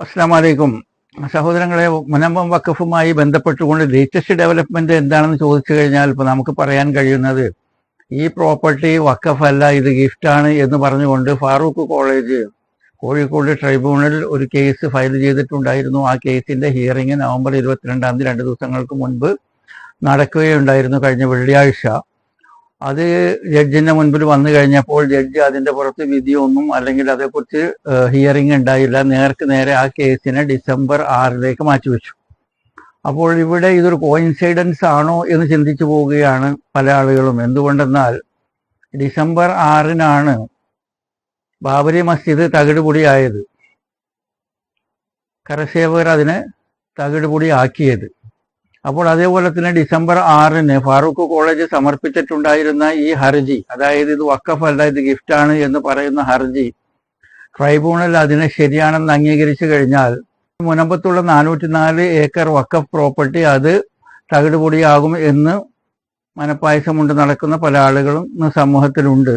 അസ്സലാമു അലൈക്കും. സഹോദരങ്ങളെ, മുനമ്പം വഖഫുമായി ബന്ധപ്പെട്ടുകൊണ്ട് ലേറ്റസ്റ്റ് ഡെവലപ്മെന്റ് എന്താണെന്ന് ചോദിച്ചു കഴിഞ്ഞാൽ ഇപ്പോൾ നമുക്ക് പറയാൻ കഴിയുന്നത്, ഈ പ്രോപ്പർട്ടി വഖഫല്ല, ഇത് ഗിഫ്റ്റാണ് എന്ന് പറഞ്ഞുകൊണ്ട് ഫാറൂഖ് കോളേജ് കോഴിക്കോട് ട്രൈബ്യൂണലിൽ ഒരു കേസ് ഫയൽ ചെയ്തിട്ടുണ്ടായിരുന്നു. ആ കേസിന്റെ ഹിയറിംഗ് നവംബർ 22-ാം തീയതി 2 ദിവസങ്ങൾക്ക് മുൻപ് നടക്കുകയുണ്ടായിരുന്നു, കഴിഞ്ഞ വെള്ളിയാഴ്ച. അത് ജഡ്ജിന്റെ മുൻപിൽ വന്നു കഴിഞ്ഞപ്പോൾ ജഡ്ജി അതിന്റെ പുറത്ത് വിധിയൊന്നും അല്ലെങ്കിൽ അതേക്കുറിച്ച് ഹിയറിംഗ് ഉണ്ടായില്ല. നേർക്ക് നേരെ ആ കേസിനെ ഡിസംബർ 6-ലേക്ക് മാറ്റിവെച്ചു. അപ്പോൾ ഇവിടെ ഇതൊരു കോയിൻസൈഡൻസ് ആണോ എന്ന് ചിന്തിച്ചു പോവുകയാണ് പല ആളുകളും. എന്തുകൊണ്ടെന്നാൽ ഡിസംബർ 6-നാണ് ബാബരി മസ്ജിദ് തകിടുപൊടിയായത്, കരസേവകർ അതിനെ തകിടുപൊടിയാക്കിയത്. അപ്പോൾ അതേപോലെ തന്നെ ഡിസംബർ 6-ന് ഫാറൂഖ് കോളേജ് സമർപ്പിച്ചിട്ടുണ്ടായിരുന്ന ഈ ഹർജി, അതായത് ഇത് വഖഫല്ല ഇത് ഗിഫ്റ്റാണ് എന്ന് പറയുന്ന ഹർജി, ട്രൈബ്യൂണൽ അതിനെ ശരിയാണെന്ന് അംഗീകരിച്ചു കഴിഞ്ഞാൽ മുനമ്പത്തുള്ള 404 ഏക്കർ വഖഫ് പ്രോപ്പർട്ടി അത് തകിടുപൊടിയാകും എന്ന് മനപ്പായസം കൊണ്ട് നടക്കുന്ന പല ആളുകളും സമൂഹത്തിലുണ്ട്.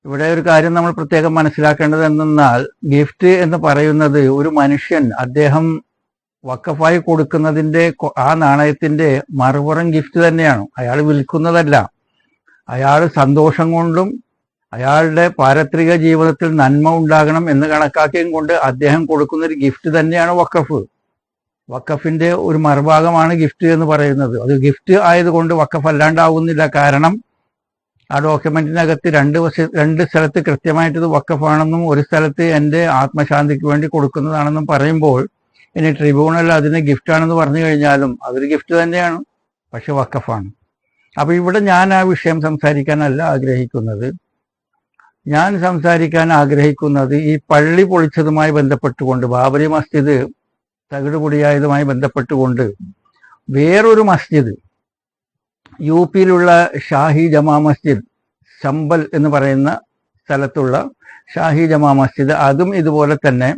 ഇവിടെ ഒരു കാര്യം നമ്മൾ പ്രത്യേകം മനസ്സിലാക്കേണ്ടത് എന്തെന്നാൽ, ഗിഫ്റ്റ് എന്ന് പറയുന്നത് ഒരു മനുഷ്യൻ അദ്ദേഹം വഖഫായി കൊടുക്കുന്നതിന്റെ ആ നാണയത്തിന്റെ മറുപുറം ഗിഫ്റ്റ് തന്നെയാണ്. അയാൾ വിൽക്കുന്നതല്ല. അയാൾ സന്തോഷം കൊണ്ടും അയാളുടെ പാരത്രിക ജീവിതത്തിൽ നന്മ ഉണ്ടാകണം എന്ന് കണക്കാക്കിയും കൊണ്ട് അദ്ദേഹം കൊടുക്കുന്ന ഒരു ഗിഫ്റ്റ് തന്നെയാണ് വഖഫ്. വഖഫിന്റെ ഒരു മറുഭാഗമാണ് ഗിഫ്റ്റ് എന്ന് പറയുന്നത്. അത് ഗിഫ്റ്റ് ആയതുകൊണ്ട് വഖഫ് അല്ലാണ്ടാവുന്നില്ല. കാരണം ആ ഡോക്യുമെന്റിനകത്ത് രണ്ട് സ്ഥലത്ത് കൃത്യമായിട്ട് ഇത് വഖഫാണെന്നും ഒരു സ്ഥലത്ത് എൻ്റെ ആത്മശാന്തിക്ക് വേണ്ടി കൊടുക്കുന്നതാണെന്നും പറയുമ്പോൾ, ഇനി ട്രിബ്യൂണൽ അതിന് ഗിഫ്റ്റാണെന്ന് പറഞ്ഞു കഴിഞ്ഞാലും അതൊരു ഗിഫ്റ്റ് തന്നെയാണ്, പക്ഷെ വഖഫാണ്. അപ്പൊ ഇവിടെ ഞാൻ ആ വിഷയം സംസാരിക്കാനല്ല ആഗ്രഹിക്കുന്നത്. ഞാൻ സംസാരിക്കാൻ ആഗ്രഹിക്കുന്നത് ഈ പള്ളി പൊളിച്ചതുമായി ബന്ധപ്പെട്ടുകൊണ്ട്, ബാബരി മസ്ജിദ് തകിടുപൊടിയായതുമായി ബന്ധപ്പെട്ടുകൊണ്ട് വേറൊരു മസ്ജിദ്, യു പിയിലുള്ള ഷാഹി ജമാ മസ്ജിദ്, ചമ്പൽ എന്ന് പറയുന്ന സ്ഥലത്തുള്ള ഷാഹി ജമാ മസ്ജിദ്, അതും ഇതുപോലെ തന്നെ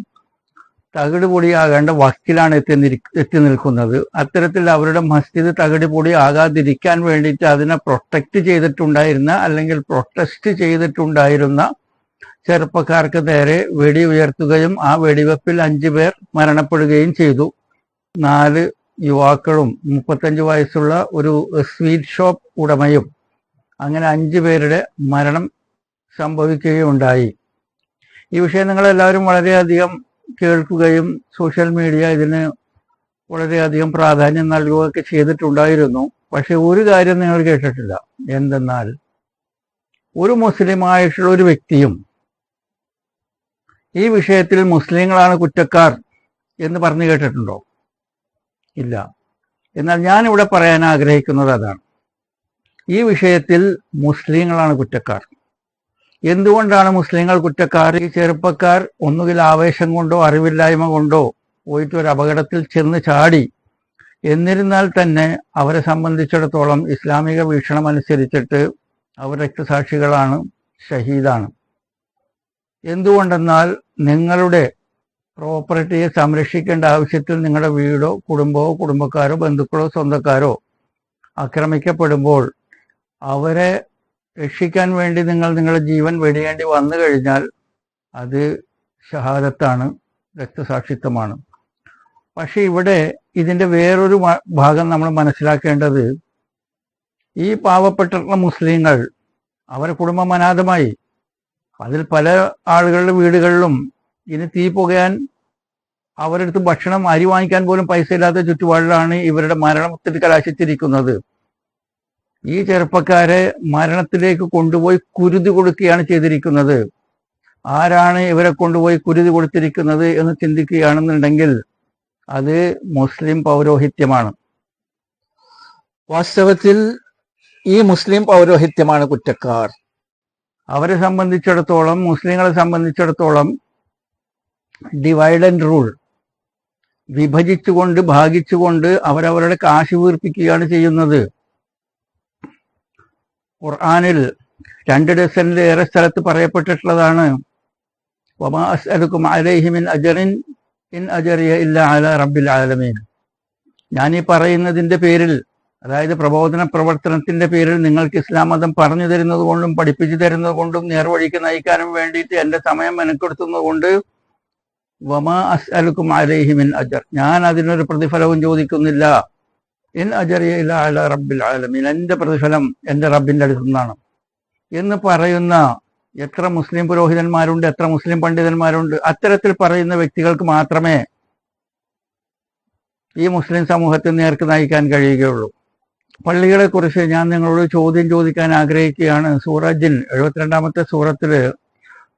തകിടുപൊടിയാകേണ്ട വക്കിലാണ് എത്തി നിൽക്കുന്നത്. അത്തരത്തിൽ അവരുടെ മസ്ജിദ് തകിടുപൊടി ആകാതിരിക്കാൻ വേണ്ടിയിട്ട് അതിനെ പ്രൊട്ടക്റ്റ് ചെയ്തിട്ടുണ്ടായിരുന്ന അല്ലെങ്കിൽ പ്രൊട്ടസ്റ്റ് ചെയ്തിട്ടുണ്ടായിരുന്ന ചെറുപ്പക്കാർക്ക് നേരെ വെടി ഉയർത്തുകയും ആ വെടിവെപ്പിൽ 5 പേർ മരണപ്പെടുകയും ചെയ്തു. 4 യുവാക്കളും 35 വയസ്സുള്ള ഒരു സ്വീറ്റ് ഷോപ്പ് ഉടമയും, അങ്ങനെ 5 പേരുടെ മരണം സംഭവിക്കുകയുണ്ടായി. ഈ വിഷയം നിങ്ങളെല്ലാവരും വളരെയധികം കേൾക്കുകയും സോഷ്യൽ മീഡിയ ഇതിന് വളരെയധികം പ്രാധാന്യം നൽകുകയൊക്കെ ചെയ്തിട്ടുണ്ടായിരുന്നു. പക്ഷെ ഒരു കാര്യം നിങ്ങൾ കേട്ടിട്ടില്ല. എന്തെന്നാൽ, ഒരു മുസ്ലിമായിട്ടുള്ള ഒരു വ്യക്തിയും ഈ വിഷയത്തിൽ മുസ്ലിങ്ങളാണ് കുറ്റക്കാർ എന്ന് പറഞ്ഞു കേട്ടിട്ടുണ്ടോ? ഇല്ല. എന്നാൽ ഞാനിവിടെ പറയാൻ ആഗ്രഹിക്കുന്നത് അതാണ്. ഈ വിഷയത്തിൽ മുസ്ലിങ്ങളാണ് കുറ്റക്കാർ. എന്തുകൊണ്ടാണ് മുസ്ലിങ്ങൾ കുറ്റക്കാർ? ഈ ചെറുപ്പക്കാർ ഒന്നുകിൽ ആവേശം കൊണ്ടോ അറിവില്ലായ്മ കൊണ്ടോ പോയിട്ട് ഒരു അപകടത്തിൽ ചെന്ന് ചാടി. എന്നിരുന്നാൽ തന്നെ അവരെ സംബന്ധിച്ചിടത്തോളം ഇസ്ലാമിക വീക്ഷണം അനുസരിച്ചിട്ട് അവർ രക്തസാക്ഷികളാണ്, ഷഹീദാണ്. എന്തുകൊണ്ടെന്നാൽ നിങ്ങളുടെ പ്രോപ്പർട്ടിയെ സംരക്ഷിക്കേണ്ട ആവശ്യത്തിൽ നിങ്ങളുടെ വീടോ കുടുംബമോ കുടുംബക്കാരോ ബന്ധുക്കളോ സ്വന്തക്കാരോ ആക്രമിക്കപ്പെടുമ്പോൾ അവരെ രക്ഷിക്കാൻ വേണ്ടി നിങ്ങളുടെ ജീവൻ വെടിയേണ്ടി വന്നു കഴിഞ്ഞാൽ അത് ഷഹാദത്താണ്, രക്തസാക്ഷിത്വമാണ്. പക്ഷെ ഇവിടെ ഇതിൻ്റെ വേറൊരു ഭാഗം നമ്മൾ മനസ്സിലാക്കേണ്ടത്, ഈ പാവപ്പെട്ടിട്ടുള്ള മുസ്ലിങ്ങൾ അവരെ കുടുംബം അനാഥമായി. അതിൽ പല ആളുകളുടെ വീടുകളിലും ഇനി തീ പുകയാൻ അവരെടുത്ത് ഭക്ഷണം, അരി വാങ്ങിക്കാൻ പോലും പൈസ ഇല്ലാത്ത ചുറ്റുപാടിലാണ് ഇവരുടെ മരണത്തിൽ കലാശിച്ചിരിക്കുന്നത്. ഈ ചെറുപ്പക്കാരെ മരണത്തിലേക്ക് കൊണ്ടുപോയി കുരുതി കൊടുക്കുകയാണ് ചെയ്തിരിക്കുന്നത്. ആരാണ് ഇവരെ കൊണ്ടുപോയി കുരുതി കൊടുത്തിരിക്കുന്നത് എന്ന് ചിന്തിക്കുകയാണെന്നുണ്ടെങ്കിൽ അത് മുസ്ലിം പൗരോഹിത്യമാണ്. വാസ്തവത്തിൽ ഈ മുസ്ലിം പൗരോഹിത്യമാണ് കുറ്റക്കാർ. അവരെ സംബന്ധിച്ചിടത്തോളം, മുസ്ലിങ്ങളെ സംബന്ധിച്ചിടത്തോളം ഡിവൈഡ് ആൻഡ് റൂൾ, വിഭജിച്ചുകൊണ്ട് ഭാഗിച്ചുകൊണ്ട് അവരവരുടെ കാശ് വീർപ്പിക്കുകയാണ് ചെയ്യുന്നത്. ഖുർആനിൽ 2 ഡസനിലേറെ സ്ഥലത്ത് പറയപ്പെട്ടിട്ടുള്ളതാണ്, വമാ അസ്അലുക്കും അലൈഹി മിൻ അജ്റിൻ ഇൻ അജ്റിയ ഇല്ലാ അലാ റബ്ബിൽ ആലമീൻ. ഞാൻ ഈ പറയുന്നതിന്റെ പേരിൽ, അതായത് പ്രബോധന പ്രവർത്തനത്തിന്റെ പേരിൽ നിങ്ങൾക്ക് ഇസ്ലാം മതം പറഞ്ഞു തരുന്നത് കൊണ്ടും പഠിപ്പിച്ചു തരുന്നത് കൊണ്ടും നേർവഴിക്ക് നയിക്കാനും വേണ്ടിയിട്ട് എൻ്റെ സമയം മെനക്കെടുത്തുന്നത് കൊണ്ട് വമാ അസ്അലുക്കും അലൈഹി മിൻ അജർ, ഞാൻ അതിനൊരു പ്രതിഫലവും ചോദിക്കുന്നില്ല. ഇൻ അജറിയ ഇല്ലാ അലാ റബ്ബിൽ ആലമീൻ, എൻ്റെ പ്രതിഫലം എൻ്റെ റബ്ബിൻ്റെ അടുത്തു നിന്നാണ് എന്ന് പറയുന്ന എത്ര മുസ്ലിം പുരോഹിതന്മാരുണ്ട്, എത്ര മുസ്ലിം പണ്ഡിതന്മാരുണ്ട്. അത്തരത്തിൽ പറയുന്ന വ്യക്തികൾക്ക് മാത്രമേ ഈ മുസ്ലിം സമൂഹത്തെ നേർക്ക് നയിക്കാൻ കഴിയുകയുള്ളൂ. പള്ളികളെക്കുറിച്ച് ഞാൻ നിങ്ങളോട് ചോദ്യം ചോദിക്കാൻ ആഗ്രഹിക്കുകയാണ്. സൂറ ജിൻ 72-ാമത്തെ സൂറത്തില്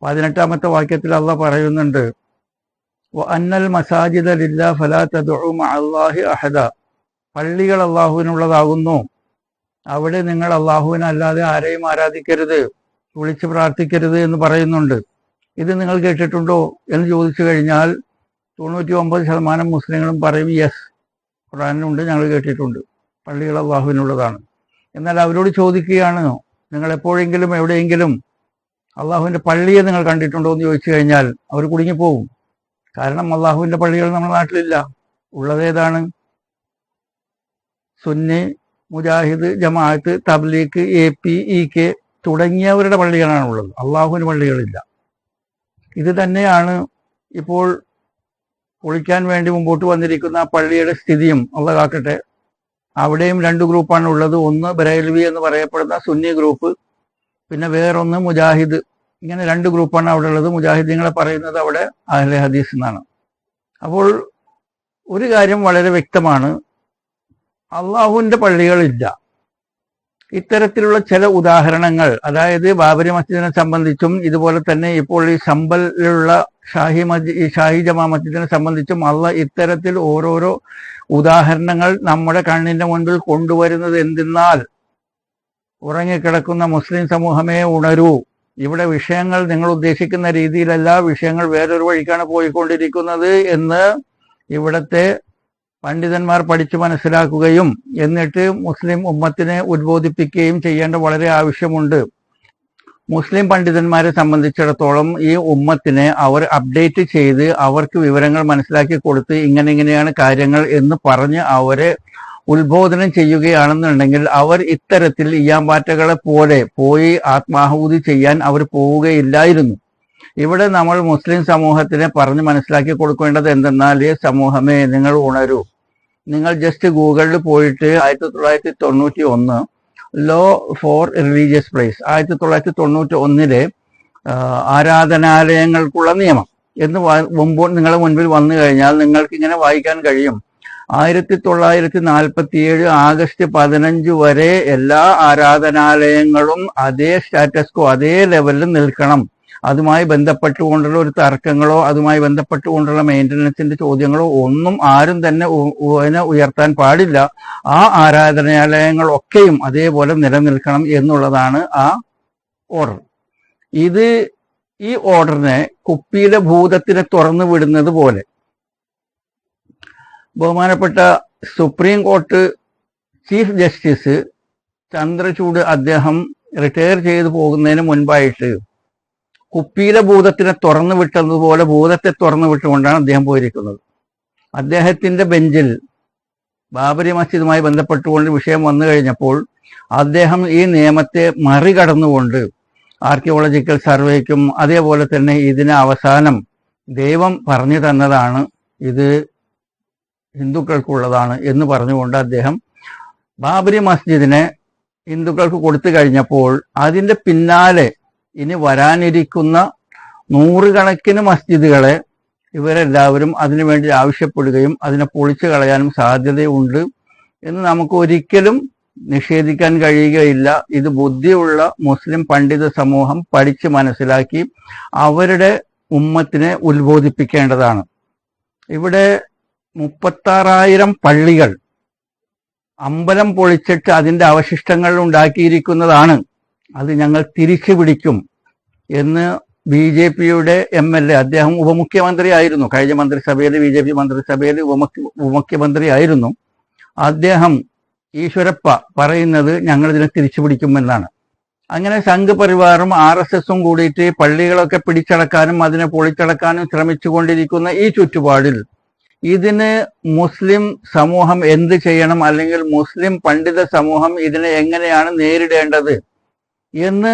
18-ാമത്തെ വാക്യത്തിൽ അള്ളാഹ് പറയുന്നുണ്ട്, അന്നൽ മസാജിദ ലില്ലാഹി ഫലാ തദ്ഉ മഅല്ലാഹി അഹദ, പള്ളികൾ അള്ളാഹുവിനുള്ളതാകുന്നു, അവിടെ നിങ്ങൾ അള്ളാഹുവിനെ അല്ലാതെ ആരെയും ആരാധിക്കരുത്, വിളിച്ച് പ്രാർത്ഥിക്കരുത് എന്ന് പറയുന്നുണ്ട്. ഇത് നിങ്ങൾ കേട്ടിട്ടുണ്ടോ എന്ന് ചോദിച്ചു കഴിഞ്ഞാൽ 99% മുസ്ലിങ്ങളും പറയും യെസ്, ഖുർആനിലുണ്ട്, ഞങ്ങൾ കേട്ടിട്ടുണ്ട്, പള്ളികൾ അള്ളാഹുവിനുള്ളതാണ്. എന്നാൽ അവരോട് ചോദിക്കുകയാണ്, നിങ്ങൾ എപ്പോഴെങ്കിലും എവിടെയെങ്കിലും അള്ളാഹുവിൻ്റെ പള്ളിയെ നിങ്ങൾ കണ്ടിട്ടുണ്ടോ എന്ന് ചോദിച്ചു കഴിഞ്ഞാൽ അവർ കുടുങ്ങിപ്പോവും. കാരണം അള്ളാഹുവിൻ്റെ പള്ളികൾ നമ്മുടെ നാട്ടിലില്ല. ഉള്ളതേതാണ്? സുന്നി, മുജാഹിദ്, ജമാഅത്ത്, തബ്ലീഗ്, AP, EK തുടങ്ങിയവരുടെ പള്ളികളാണ് ഉള്ളത്. അള്ളാഹുവിന് പള്ളികളില്ല. ഇത് തന്നെയാണ് ഇപ്പോൾ പൊളിക്കാൻ വേണ്ടി മുമ്പോട്ട് വന്നിരിക്കുന്ന പള്ളിയുടെ സ്ഥിതിയും. അള്ളാഹ് കാക്കട്ടെ. അവിടെയും 2 ഗ്രൂപ്പാണ് ഉള്ളത്. ഒന്ന് ബറേൽവി എന്ന് പറയപ്പെടുന്ന സുന്നി ഗ്രൂപ്പ്, പിന്നെ വേറൊന്ന് മുജാഹിദ്. ഇങ്ങനെ 2 ഗ്രൂപ്പാണ് അവിടെ ഉള്ളത്. മുജാഹിദീങ്ങളെ പറയുന്നത് അവിടെ അഹ്ലെ ഹദീസ് എന്നാണ്. അപ്പോൾ ഒരു കാര്യം വളരെ വ്യക്തമാണ്, അള്ളാഹുവിൻ്റെ പള്ളികളില്ല. ഇത്തരത്തിലുള്ള ചില ഉദാഹരണങ്ങൾ, അതായത് ബാബരി മസ്ജിദിനെ സംബന്ധിച്ചും ഇതുപോലെ തന്നെ ഇപ്പോൾ ഈ ശമ്പലിലുള്ള ഷാഹി ജമാ മസ്ജിദിനെ സംബന്ധിച്ചും അള്ളാഹ് ഇത്തരത്തിൽ ഓരോരോ ഉദാഹരണങ്ങൾ നമ്മുടെ കണ്ണിന്റെ മുൻപിൽ കൊണ്ടുവരുന്നത് എന്തെന്നാൽ, ഉറങ്ങിക്കിടക്കുന്ന മുസ്ലിം സമൂഹമേ ഉണരൂ, ഇവിടെ വിഷയങ്ങൾ നിങ്ങൾ ഉദ്ദേശിക്കുന്ന രീതിയിലല്ല, വിഷയങ്ങൾ വേറൊരു വഴിക്കാണ് പോയിക്കൊണ്ടിരിക്കുന്നത് എന്ന് ഇവിടത്തെ പണ്ഡിതന്മാർ പഠിച്ചു മനസ്സിലാക്കുകയും എന്നിട്ട് മുസ്ലിം ഉമ്മത്തിനെ ഉദ്ബോധിപ്പിക്കുകയും ചെയ്യേണ്ട വളരെ ആവശ്യമുണ്ട്. മുസ്ലിം പണ്ഡിതന്മാരെ സംബന്ധിച്ചിടത്തോളം ഈ ഉമ്മത്തിനെ അവർ അപ്ഡേറ്റ് ചെയ്ത് അവർക്ക് വിവരങ്ങൾ മനസ്സിലാക്കി കൊടുത്ത് ഇങ്ങനെയാണ് കാര്യങ്ങൾ എന്ന് പറഞ്ഞ് അവരെ ഉത്ബോധനം ചെയ്യുകയാണെന്നുണ്ടെങ്കിൽ അവർ ഇത്തരത്തിൽ ഈയാമ്പാറ്റകളെ പോലെ പോയി ആത്മാഹൂതി ചെയ്യാൻ അവർ പോവുകയില്ലായിരുന്നു. ഇവിടെ നമ്മൾ മുസ്ലിം സമൂഹത്തിനെ പറഞ്ഞ് മനസ്സിലാക്കി കൊടുക്കേണ്ടത് എന്തെന്നാൽ, ഈ സമൂഹമേ നിങ്ങൾ ഉണരൂ. നിങ്ങൾ ജസ്റ്റ് ഗൂഗിളിൽ പോയിട്ട് 1991 ലോ ഫോർ റിലീജിയസ് പ്ലേസ് 1991 ആരാധനാലയങ്ങൾക്കുള്ള നിയമം എന്ന് മുമ്പ് നിങ്ങളുടെ മുൻപിൽ വന്നു കഴിഞ്ഞാൽ നിങ്ങൾക്ക് ഇങ്ങനെ വായിക്കാൻ കഴിയും. 1947 ആഗസ്റ്റ് 15 വരെ എല്ലാ ആരാധനാലയങ്ങളും അതേ സ്റ്റാറ്റസ് കോ, അതേ ലെവലിൽ നിൽക്കണം. അതുമായി ബന്ധപ്പെട്ടുകൊണ്ടുള്ള ഒരു തർക്കങ്ങളോ അതുമായി ബന്ധപ്പെട്ടുകൊണ്ടുള്ള മെയിൻ്റനൻസിന്റെ ചോദ്യങ്ങളോ ഒന്നും ആരും തന്നെ ഉയർത്താൻ പാടില്ല. ആ ആരാധനാലയങ്ങളൊക്കെയും അതേപോലെ നിലനിൽക്കണം എന്നുള്ളതാണ് ആ ഓർഡർ. ഈ ഓർഡറിനെ കുപ്പിയിലെ ഭൂതത്തിനെ തുറന്നു വിടുന്നത് പോലെ ബഹുമാനപ്പെട്ട supreme court chief justice Chandrachud അദ്ദേഹം റിട്ടയർ ചെയ്തു പോകുന്നതിന് മുൻപായിട്ട് കുപ്പിയിലെ ഭൂതത്തിനെ തുറന്നു വിട്ടതുപോലെ ഭൂതത്തെ തുറന്നു വിട്ടുകൊണ്ടാണ് അദ്ദേഹം പോയിരിക്കുന്നത്. അദ്ദേഹത്തിന്റെ ബെഞ്ചിൽ ബാബരി മസ്ജിദുമായി ബന്ധപ്പെട്ടുകൊണ്ട് വിഷയം വന്നു കഴിഞ്ഞപ്പോൾ അദ്ദേഹം ഈ നിയമത്തെ മറികടന്നുകൊണ്ട് ആർക്കിയോളജിക്കൽ സർവേക്കും അതേപോലെ തന്നെ ഇതിന് അവസാനം ദൈവം പറഞ്ഞു തന്നതാണ്, ഇത് ഹിന്ദുക്കൾക്കുള്ളതാണ് എന്ന് പറഞ്ഞുകൊണ്ട് അദ്ദേഹം ബാബരി മസ്ജിദിനെ ഹിന്ദുക്കൾക്ക് കൊടുത്തു കഴിഞ്ഞപ്പോൾ അതിൻ്റെ പിന്നാലെ ഇനി വരാനിരിക്കുന്ന 100 കണക്കിന് മസ്ജിദുകളെ ഇവരെല്ലാവരും അതിനുവേണ്ടി ആവശ്യപ്പെടുകയും അതിനെ പൊളിച്ചു കളയാനും സാധ്യതയുണ്ട് എന്ന് നമുക്ക് ഒരിക്കലും നിഷേധിക്കാൻ കഴിയുകയില്ല. ഇത് ബുദ്ധിയുള്ള മുസ്ലിം പണ്ഡിത സമൂഹം പഠിച്ച് മനസ്സിലാക്കി അവരുടെ ഉമ്മത്തിനെ ഉത്ബോധിപ്പിക്കേണ്ടതാണ്. ഇവിടെ 36,000 പള്ളികൾ അമ്പലം പൊളിച്ചിട്ട് അതിൻ്റെ അവശിഷ്ടങ്ങൾ ഉണ്ടാക്കിയിരിക്കുന്നതാണ്. അത് ഞങ്ങൾ തിരിച്ചു പിടിക്കും എന്ന് BJPയുടെ MLA, അദ്ദേഹം ഉപമുഖ്യമന്ത്രി ആയിരുന്നു, കഴിഞ്ഞ മന്ത്രിസഭയിൽ BJP മന്ത്രിസഭയിൽ ഉപമുഖ്യമന്ത്രി ആയിരുന്നു അദ്ദേഹം, ഈശ്വരപ്പ പറയുന്നത് ഞങ്ങളിതിനെ തിരിച്ചു പിടിക്കുമെന്നാണ്. അങ്ങനെ സംഘപരിവാറും RSSും കൂടിയിട്ട് പള്ളികളൊക്കെ പിടിച്ചടക്കാനും അതിനെ പൊളിച്ചടക്കാനും ശ്രമിച്ചുകൊണ്ടിരിക്കുന്ന ഈ ചുറ്റുപാടിൽ ഇതിന് മുസ്ലിം സമൂഹം എന്ത് ചെയ്യണം, അല്ലെങ്കിൽ മുസ്ലിം പണ്ഡിത സമൂഹം ഇതിനെ എങ്ങനെയാണ് നേരിടേണ്ടത് എന്ന്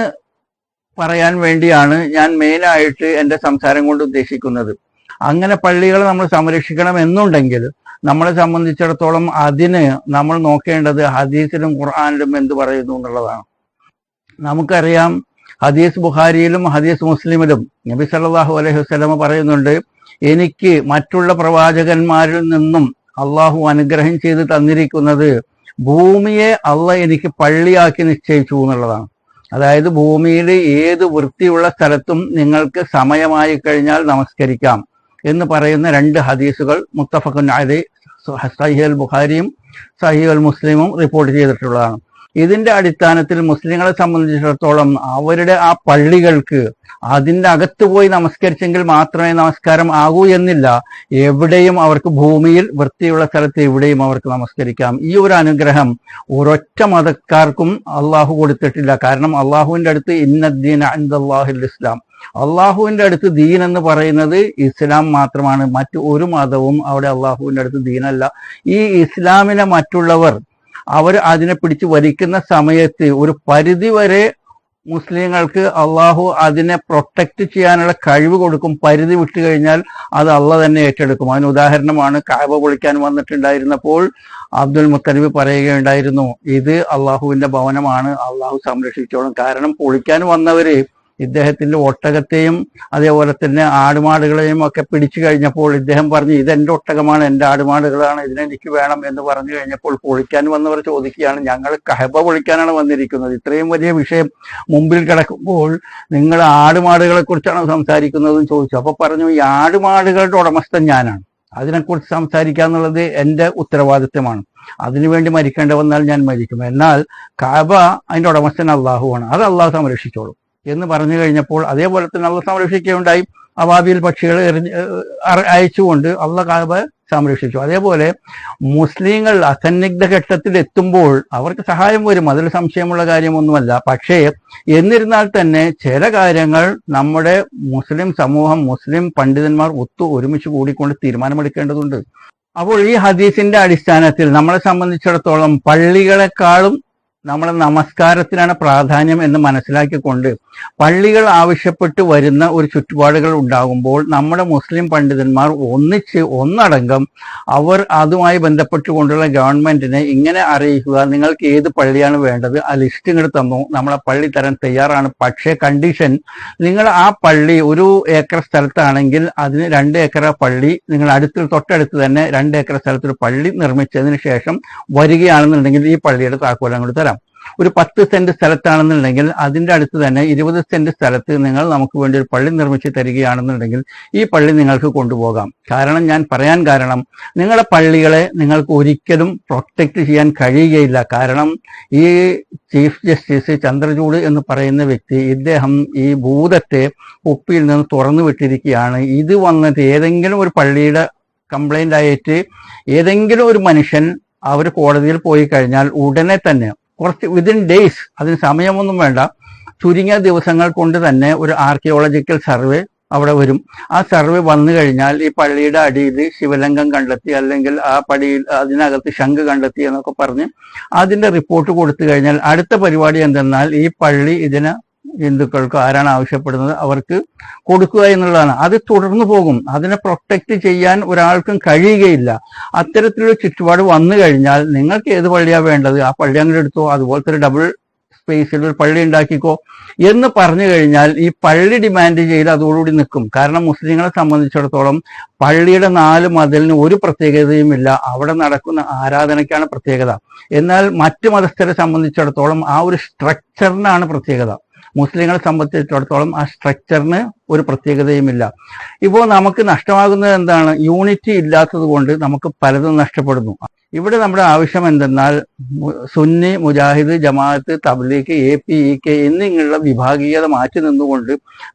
പറയാൻ വേണ്ടിയാണ് ഞാൻ മെയിനായിട്ട് എൻ്റെ സംസാരം കൊണ്ട് ഉദ്ദേശിക്കുന്നത്. അങ്ങനെ പള്ളികളെ നമ്മൾ സംരക്ഷിക്കണം എന്നുണ്ടെങ്കിൽ നമ്മളെ സംബന്ധിച്ചിടത്തോളം അതിന് നമ്മൾ നോക്കേണ്ടത് ഹദീസിലും ഖുർആനിലും എന്ത് പറയുന്നു എന്നുള്ളതാണ്. നമുക്കറിയാം, ഹദീസ് ബുഖാരിയിലും ഹദീസ് മുസ്ലിമിലും നബി സല്ലല്ലാഹു അലൈഹി വസല്ലമ പറയുന്നുണ്ട്, എനിക്ക് മറ്റുള്ള പ്രവാചകന്മാരിൽ നിന്നും അള്ളാഹു അനുഗ്രഹം ചെയ്ത് തന്നിരിക്കുന്നത് ഭൂമിയെ അള്ളാഹ് എനിക്ക് പള്ളിയാക്കി നിശ്ചയിച്ചു എന്നുള്ളതാണ്. അതായത് ഭൂമിയിൽ ഏത് വൃത്തിയുള്ള സ്ഥലത്തും നിങ്ങൾക്ക് സമയമായി കഴിഞ്ഞാൽ നമസ്കരിക്കാം എന്ന് പറയുന്ന 2 ഹദീസുകൾ മുത്തഫഖുൻ അലൈഹി സഹീഹുൽ ബുഖാരിയും സഹീഹുൽ മുസ്ലിമും റിപ്പോർട്ട് ചെയ്തിട്ടുള്ളതാണ്. ഇതിന്റെ അടിസ്ഥാനത്തിൽ മുസ്ലിങ്ങളെ സംബന്ധിച്ചിടത്തോളം അവരുടെ ആ പള്ളികൾക്ക് അതിൻ്റെ അകത്ത് പോയി നമസ്കരിച്ചെങ്കിൽ മാത്രമേ നമസ്കാരം ആകൂ എന്നില്ല. എവിടെയും അവർക്ക് ഭൂമിയിൽ വൃത്തിയുള്ള സ്ഥലത്ത് എവിടെയും അവർക്ക് നമസ്കരിക്കാം. ഈ ഒരു അനുഗ്രഹം ഒരൊറ്റ മതക്കാർക്കും അള്ളാഹു കൊടുത്തിട്ടില്ല. കാരണം അള്ളാഹുവിന്റെ അടുത്ത് ഇന്നദ്ദീന ഇൻദല്ലാഹിൽ ഇസ്ലാം, അള്ളാഹുവിന്റെ അടുത്ത് ദീൻ എന്ന് പറയുന്നത് ഇസ്ലാം മാത്രമാണ്. മറ്റു ഒരു മതവും അവിടെ അള്ളാഹുവിന്റെ അടുത്ത് ദീനല്ല. ഈ ഇസ്ലാമിനെ മറ്റുള്ളവർ അവർ അതിനെ പിടിച്ച് വലിക്കുന്ന സമയത്ത് ഒരു പരിധി വരെ മുസ്ലിങ്ങൾക്ക് അള്ളാഹു അതിനെ പ്രൊട്ടക്ട് ചെയ്യാനുള്ള കഴിവ് കൊടുക്കും. പരിധി വിട്ടു കഴിഞ്ഞാൽ അത് അള്ളാഹ് തന്നെ ഏറ്റെടുക്കും. അതിന് ഉദാഹരണമാണ് കഅബ പൊളിക്കാൻ വന്നിട്ടുണ്ടായിരുന്നപ്പോൾ അബ്ദുൽ മുത്തലിബ് പറയുകയുണ്ടായിരുന്നു, ഇത് അള്ളാഹുവിന്റെ ഭവനമാണ്, അള്ളാഹു സംരക്ഷിച്ചോളും. കാരണം പൊളിക്കാൻ വന്നവര് ഇദ്ദേഹത്തിന്റെ ഒട്ടകത്തെയും അതേപോലെ തന്നെ ആടുമാടുകളെയും ഒക്കെ പിടിച്ചു കഴിഞ്ഞപ്പോൾ ഇദ്ദേഹം പറഞ്ഞു, ഇതെന്റെ ഒട്ടകമാണ്, എന്റെ ആടുമാടുകളാണ്, ഇതിനെനിക്ക് വേണം എന്ന് പറഞ്ഞു കഴിഞ്ഞപ്പോൾ പൊളിക്കാൻ വന്നവർ ചോദിക്കുകയാണ്, ഞങ്ങൾ കഅബ പൊളിക്കാനാണ് വന്നിരിക്കുന്നത്, ഇത്രയും വലിയ വിഷയം മുമ്പിൽ കിടക്കുമ്പോൾ നിങ്ങൾ ആടുമാടുകളെ കുറിച്ചാണ് സംസാരിക്കുന്നതെന്ന് ചോദിച്ചു. അപ്പൊ പറഞ്ഞു, ഈ ആടുമാടുകളുടെ ഉടമസ്ഥൻ ഞാനാണ്, അതിനെക്കുറിച്ച് സംസാരിക്കുക എന്നുള്ളത് എന്റെ ഉത്തരവാദിത്വമാണ്, അതിനുവേണ്ടി മരിക്കേണ്ടി വന്നാൽ ഞാൻ മരിക്കും. എന്നാൽ കഅബ അതിന്റെ ഉടമസ്ഥൻ അള്ളാഹുവാണ്, അത് അള്ളാഹു സംരക്ഷിച്ചോളും എന്ന് പറഞ്ഞു കഴിഞ്ഞപ്പോൾ അതേപോലെ തന്നെ അള്ളാഹ് സംരക്ഷിക്കുകയുണ്ടായി. അവാബിൽ പക്ഷികളെ അയച്ചുകൊണ്ട് അള്ളാഹ് കഅബ സംരക്ഷിച്ചു. അതേപോലെ മുസ്ലിങ്ങൾ അസന്നിഗ്ധ ഘട്ടത്തിൽ എത്തുമ്പോൾ അവർക്ക് സഹായം വരും, അതിൽ സംശയമുള്ള കാര്യമൊന്നുമല്ല. പക്ഷേ എന്നിരുന്നാൽ തന്നെ ചില കാര്യങ്ങൾ നമ്മുടെ മുസ്ലിം സമൂഹം, മുസ്ലിം പണ്ഡിതന്മാർ ഒരുമിച്ച് കൂടിക്കൊണ്ട് തീരുമാനമെടുക്കേണ്ടതുണ്ട്. അപ്പോൾ ഈ ഹദീസിന്റെ അടിസ്ഥാനത്തിൽ നമ്മളെ സംബന്ധിച്ചിടത്തോളം പള്ളികളെക്കാളും നമ്മളെ നമസ്കാരത്തിനാണ് പ്രാധാന്യം എന്ന് മനസ്സിലാക്കിക്കൊണ്ട് പള്ളികൾ ആവശ്യപ്പെട്ട് വരുന്ന ഒരു ചുറ്റുപാടുകൾ ഉണ്ടാകുമ്പോൾ നമ്മുടെ മുസ്ലിം പണ്ഡിതന്മാർ ഒന്നടങ്കം അവർ അതുമായി ബന്ധപ്പെട്ടുകൊണ്ടുള്ള ഗവൺമെന്റിനെ ഇങ്ങനെ അറിയിക്കുക, നിങ്ങൾക്ക് ഏത് പള്ളിയാണ് വേണ്ടത്, ആ ലിസ്റ്റ് ഇങ്ങോട്ട് തന്നു, നമ്മളെ പള്ളി തരാൻ തയ്യാറാണ്. പക്ഷേ കണ്ടീഷൻ, നിങ്ങൾ ആ പള്ളി 1 ഏക്കർ സ്ഥലത്താണെങ്കിൽ അതിന് 2 ഏക്കർ പള്ളി, നിങ്ങൾ തൊട്ടടുത്ത് തന്നെ 2 ഏക്കർ സ്ഥലത്തൊരു പള്ളി നിർമ്മിച്ചതിന് ശേഷം വരികയാണെന്നുണ്ടെങ്കിൽ ഈ പള്ളിയുടെ താക്കോൽ അങ്ങോട്ട് തരാം. ഒരു 10 സെന്റ് സ്ഥലത്താണെന്നുണ്ടെങ്കിൽ അതിന്റെ അടുത്ത് തന്നെ 20 സെന്റ് സ്ഥലത്ത് നിങ്ങൾ നമുക്ക് വേണ്ടി ഒരു പള്ളി നിർമ്മിച്ച് തരികയാണെന്നുണ്ടെങ്കിൽ ഈ പള്ളി നിങ്ങൾക്ക് കൊണ്ടുപോകാം. കാരണം ഞാൻ പറയാൻ കാരണം, നിങ്ങളുടെ പള്ളികളെ നിങ്ങൾക്ക് ഒരിക്കലും പ്രൊട്ടക്ട് ചെയ്യാൻ കഴിയുകയില്ല. കാരണം ഈ ചീഫ് ജസ്റ്റിസ് ചന്ദ്രചൂഡ് എന്ന് പറയുന്ന വ്യക്തി, ഇദ്ദേഹം ഈ ഭൂതത്തെ കുപ്പിയിൽ നിന്ന് തുറന്നു വിട്ടിരിക്കുകയാണ്. ഇത് വന്നിട്ട് ഏതെങ്കിലും ഒരു പള്ളിയുടെ കംപ്ലൈന്റ് ആയിട്ട് ഏതെങ്കിലും ഒരു മനുഷ്യൻ അവർ കോടതിയിൽ പോയി കഴിഞ്ഞാൽ ഉടനെ തന്നെ വിതിൻ ഡേയ്സ്, അതിന് സമയമൊന്നും വേണ്ട, ചുരുങ്ങിയ ദിവസങ്ങൾ കൊണ്ട് തന്നെ ഒരു ആർക്കിയോളജിക്കൽ സർവേ അവിടെ വരും. ആ സർവേ വന്നു കഴിഞ്ഞാൽ ഈ പള്ളിയുടെ അടിയിൽ ശിവലിംഗം കണ്ടെത്തി, അല്ലെങ്കിൽ ആ പടിയിൽ അതിനകത്ത് ശംഖ് കണ്ടെത്തി എന്നൊക്കെ പറഞ്ഞ് അതിന്റെ റിപ്പോർട്ട് കൊടുത്തു കഴിഞ്ഞാൽ അടുത്ത പരിപാടി എന്തെന്നാൽ ഈ പള്ളി ഇതിന് ഹിന്ദുക്കൾക്ക് ആരാണ് ആവശ്യപ്പെടുന്നത് അവർക്ക് കൊടുക്കുക എന്നുള്ളതാണ്. അത് തുടർന്നു പോകും. അതിനെ പ്രൊട്ടക്ട് ചെയ്യാൻ ഒരാൾക്കും കഴിയുകയില്ല. അത്തരത്തിലൊരു ചുറ്റുപാട് വന്നു കഴിഞ്ഞാൽ നിങ്ങൾക്ക് ഏത് പള്ളിയാണ് വേണ്ടത്, ആ പള്ളി അങ്ങോട്ട് എടുത്തോ, അതുപോലത്തെ ഒരു ഡബിൾ സ്പേസിൽ ഒരു പള്ളി ഉണ്ടാക്കിക്കോ എന്ന് പറഞ്ഞു കഴിഞ്ഞാൽ ഈ പള്ളി ഡിമാൻഡ് ചെയ്ത് അതോടുകൂടി നിൽക്കും. കാരണം മുസ്ലിങ്ങളെ സംബന്ധിച്ചിടത്തോളം പള്ളിയുടെ 4 മതിലിന് ഒരു പ്രത്യേകതയുമില്ല, അവിടെ നടക്കുന്ന ആരാധനയ്ക്കാണ് പ്രത്യേകത. എന്നാൽ മറ്റു മതസ്ഥരെ സംബന്ധിച്ചിടത്തോളം ആ ഒരു സ്ട്രക്ചറിനാണ് പ്രത്യേകത. മുസ്ലിങ്ങളെ സംബന്ധിച്ചിടത്തോളം ആ സ്ട്രക്ചറിന് ഒരു പ്രത്യേകതയുമില്ല. ഇപ്പോൾ നമുക്ക് നഷ്ടമാകുന്നത് എന്താണ്? യൂണിറ്റി ഇല്ലാത്തത് കൊണ്ട് നമുക്ക് പലതും നഷ്ടപ്പെടുന്നു. ഇവിടെ നമ്മുടെ ആവശ്യം എന്തെന്നാൽ സുന്നി, മുജാഹിദ്, ജമാഅത്ത്, തബ്ലീഗ്, APEK എന്നിങ്ങനെയുള്ള വിഭാഗീയത മാറ്റി നിന്നുകൊണ്ട്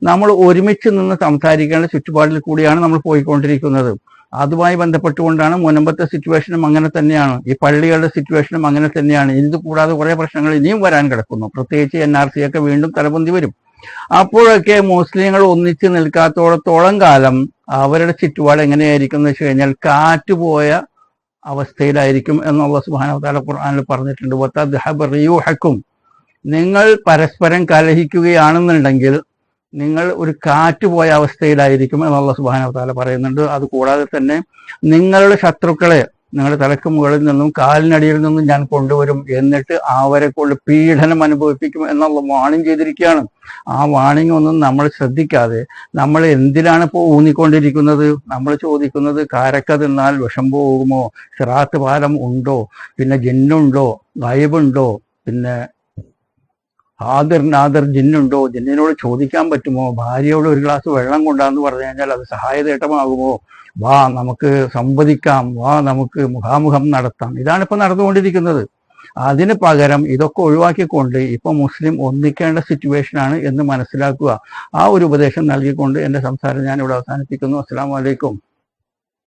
നമ്മൾ ഒരുമിച്ച് നിന്ന് സംസാരിക്കേണ്ട ചുറ്റുപാടിൽ കൂടിയാണ് നമ്മൾ പോയിക്കൊണ്ടിരിക്കുന്നത്. അതുമായി ബന്ധപ്പെട്ടുകൊണ്ടാണ് മുൻപത്തെ സിറ്റുവേഷനും അങ്ങനെ തന്നെയാണ്, ഈ പള്ളികളുടെ സിറ്റുവേഷനും അങ്ങനെ തന്നെയാണ്. ഇത് കൂടാതെ കുറെ പ്രശ്നങ്ങൾ ഇനിയും വരാൻ കിടക്കുന്നു. പ്രത്യേകിച്ച് NRC ഒക്കെ വീണ്ടും തലപൊന്തി വരും. അപ്പോഴൊക്കെ മുസ്ലിങ്ങൾ ഒന്നിച്ച് നിൽക്കാത്തോളത്തോളം കാലം അവരുടെ ചുറ്റുപാട് എങ്ങനെയായിരിക്കും എന്ന് വെച്ച് കഴിഞ്ഞാൽ കാറ്റുപോയ അവസ്ഥയിലായിരിക്കും എന്ന് അല്ലാഹു സുബ്ഹാനഹു വ തആല ഖുർആനിൽ പറഞ്ഞിട്ടുണ്ട്. വതദ്ഹബ റിയൂഹക്കും, നിങ്ങൾ പരസ്പരം കലഹിക്കുകയാണെന്നുണ്ടെങ്കിൽ നിങ്ങൾ ഒരു കാറ്റ് പോയ അവസ്ഥയിലായിരിക്കും എന്നുള്ള സുബ്ഹാനഹു വ തആല പറയുന്നുണ്ട്. അതുകൂടാതെ തന്നെ നിങ്ങളുടെ ശത്രുക്കളെ നിങ്ങളുടെ തലക്ക് മുകളിൽ നിന്നും കാലിനടിയിൽ നിന്നും ഞാൻ കൊണ്ടുവരും, എന്നിട്ട് അവരെ കൊണ്ട് പീഡനം അനുഭവിപ്പിക്കും എന്നുള്ള വാണിംഗ് ചെയ്തിരിക്കുകയാണ്. ആ വാണിംഗ് ഒന്നും നമ്മൾ ശ്രദ്ധിക്കാതെ നമ്മൾ എന്തിനാണ് ഇപ്പോൾ ഊന്നിക്കൊണ്ടിരിക്കുന്നത്? നമ്മൾ ചോദിക്കുന്നത് കാരക്ക തിന്നാൽ വിഷം പോകുമോ, സിറാത്ത് പാലം ഉണ്ടോ, പിന്നെ ജിന്നുണ്ടോ, ഗൈബുണ്ടോ, പിന്നെ ഹാദിർ നാദിർ ജിന്നുണ്ടോ, ജിന്നിനോട് ചോദിക്കാൻ പറ്റുമോ, ഭാര്യയോട് ഒരു ഗ്ലാസ് വെള്ളം കൊണ്ടാന്ന് പറഞ്ഞു കഴിഞ്ഞാൽ അത് സഹായതേട്ടമാകുമോ, വാ നമുക്ക് സംവദിക്കാം, വാ നമുക്ക് മുഖാമുഖം നടത്താം. ഇതാണിപ്പോൾ നടന്നുകൊണ്ടിരിക്കുന്നത്. അതിന് പകരം ഇതൊക്കെ ഒഴിവാക്കിക്കൊണ്ട് ഇപ്പൊ മുസ്ലിം ഒന്നിക്കേണ്ട സിറ്റുവേഷനാണ് എന്ന് മനസ്സിലാക്കുക. ആ ഒരു ഉപദേശം നൽകിക്കൊണ്ട് എൻ്റെ സംസാരം ഞാൻ ഇവിടെ അവസാനിപ്പിക്കുന്നു. അസ്സലാമു അലൈക്കും.